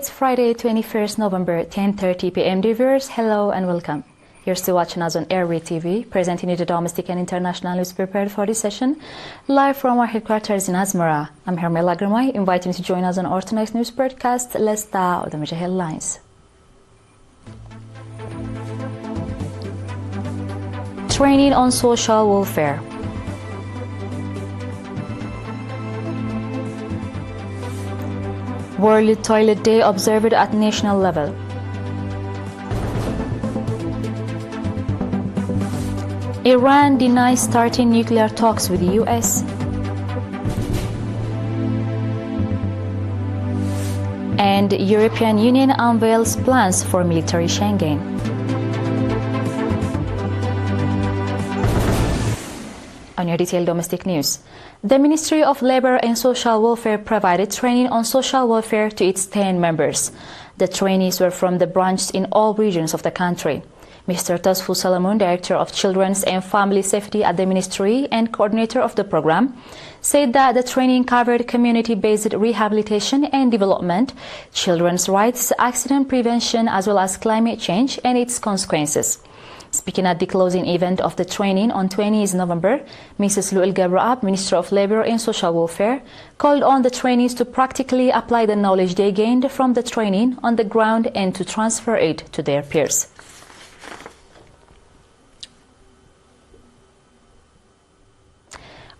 It's Friday, 21st November, 10:30 p.m. Dear viewers, hello and welcome. You're still watching us on ERi-TV, presenting you the domestic and international news prepared for this session, live from our headquarters in Asmara. I'm Hermela Gramay, inviting you to join us on our tonight's news broadcast. Let's start with the major headlines. Training on social welfare. World Toilet Day observed at national level. Iran denies starting nuclear talks with the US. And European Union unveils plans for military Schengen. On your detailed domestic news, the Ministry of Labour and Social Welfare provided training on social welfare to its 10 members. The trainees were from the branches in all regions of the country. Mr. Tasfu Salamun, Director of Children's and Family Safety at the Ministry and coordinator of the program, said that the training covered community-based rehabilitation and development, children's rights, accident prevention, as well as climate change and its consequences. Speaking at the closing event of the training on 20th November, Mrs. Luel Gabraab, Minister of Labour and Social Welfare, called on the trainees to practically apply the knowledge they gained from the training on the ground and to transfer it to their peers.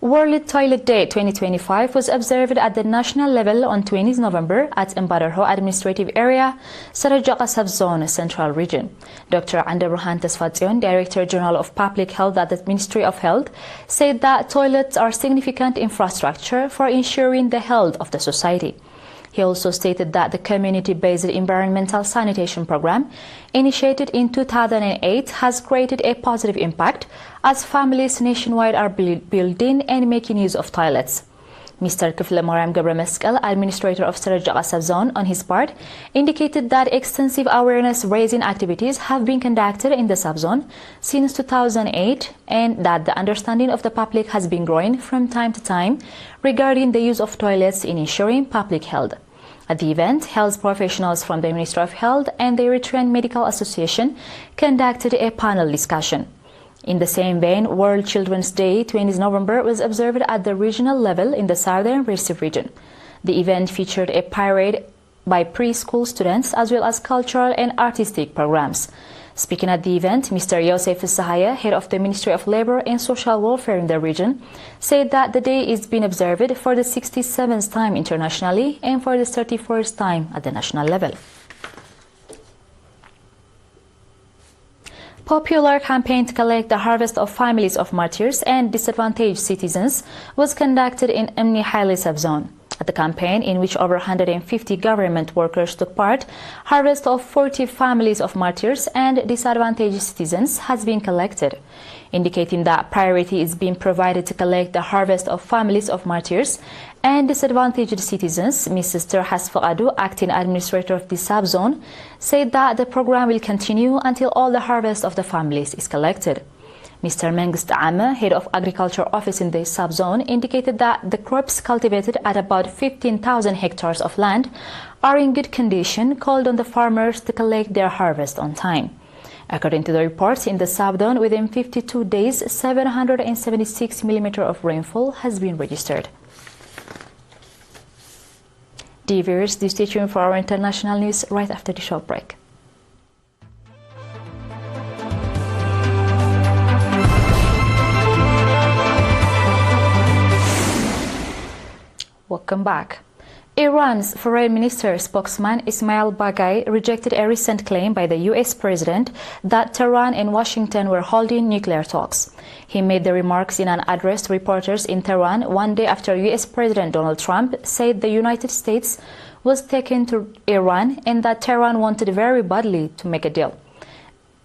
World Toilet Day 2025 was observed at the national level on 20th November at Mbadarho Administrative Area, Sarajaka Subzone, Central Region. Dr. Andabruhan Tasfatsion, Director General of Public Health at the Ministry of Health, said that toilets are significant infrastructure for ensuring the health of the society. He also stated that the community-based environmental sanitation program, initiated in 2008, has created a positive impact as families nationwide are building and making use of toilets. Mr. Kifle Moram Gabrameskal, Administrator of Sarajaka Subzone, on his part, indicated that extensive awareness-raising activities have been conducted in the subzone since 2008 and that the understanding of the public has been growing from time to time regarding the use of toilets in ensuring public health. At the event, health professionals from the Ministry of Health and the Eritrean Medical Association conducted a panel discussion. In the same vein, World Children's Day 20th November was observed at the regional level in the Southern Recife region. The event featured a parade by preschool students as well as cultural and artistic programs. Speaking at the event, Mr. Yosef Sahaya, head of the Ministry of Labour and Social Welfare in the region, said that the day is being observed for the 67th time internationally and for the 31st time at the national level. Popular campaign to collect the harvest of families of martyrs and disadvantaged citizens was conducted in Amni Haile subzone. At the campaign, in which over 150 government workers took part, harvest of 40 families of martyrs and disadvantaged citizens has been collected, indicating that priority is being provided to collect the harvest of families of martyrs and disadvantaged citizens. Mrs. Terhas Faqadu, acting administrator of the subzone, said that the program will continue until all the harvest of the families is collected. Mr. Mengist Ama, head of agriculture office in the subzone, indicated that the crops cultivated at about 15,000 hectares of land are in good condition, called on the farmers to collect their harvest on time. According to the reports, in the subzone, within 52 days, 776 mm of rainfall has been registered. Dear viewers, do stay tuned for our international news right after the short break. Welcome back. Iran's foreign minister spokesman Ismail Baghai rejected a recent claim by the US president that Tehran and Washington were holding nuclear talks. He made the remarks in an address to reporters in Tehran one day after US President Donald Trump said the United States was taken to Iran and that Tehran wanted very badly to make a deal.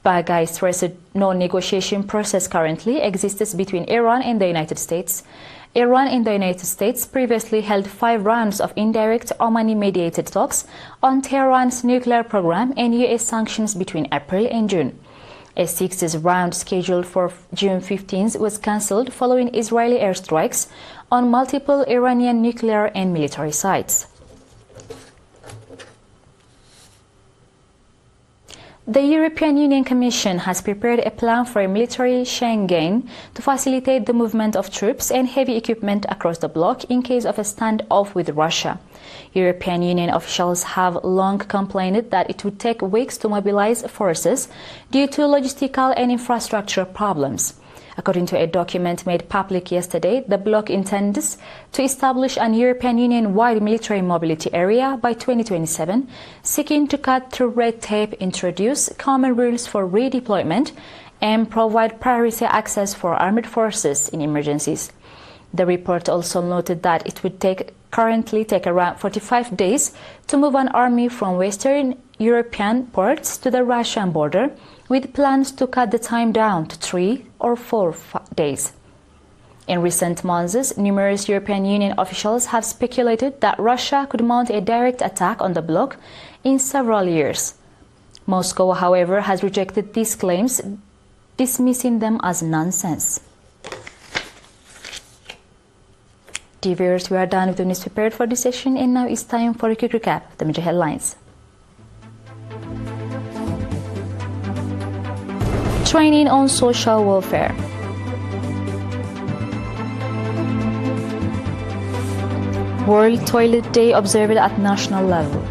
Baghai stressed no negotiation process currently exists between Iran and the United States. Iran and the United States previously held 5 rounds of indirect Omani-mediated talks on Tehran's nuclear program and US sanctions between April and June. A 6th round scheduled for June 15th was cancelled following Israeli airstrikes on multiple Iranian nuclear and military sites. The European Union Commission has prepared a plan for a military Schengen to facilitate the movement of troops and heavy equipment across the bloc in case of a standoff with Russia. European Union officials have long complained that it would take weeks to mobilize forces due to logistical and infrastructure problems. According to a document made public yesterday, the bloc intends to establish an European Union-wide military mobility area by 2027, seeking to cut through red tape, introduce common rules for redeployment, and provide priority access for armed forces in emergencies. The report also noted that it would currently take around 45 days to move an army from Western European ports to the Russian border, with plans to cut the time down to 3 or 4 days. In recent months, numerous European Union officials have speculated that Russia could mount a direct attack on the bloc in several years. Moscow, however, has rejected these claims, dismissing them as nonsense. Dear viewers, we are done with the news prepared for this session, and now it's time for a quick recap of the major headlines. Training on social welfare. World Toilet Day observed at national level.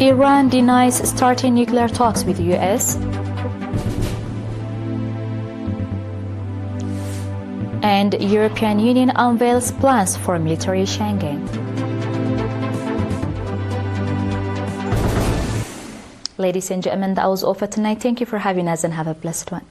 Iran denies starting nuclear talks with US. And European Union unveils plans for military Schengen. Ladies and gentlemen, that was all for tonight. Thank you for having us and have a blessed one.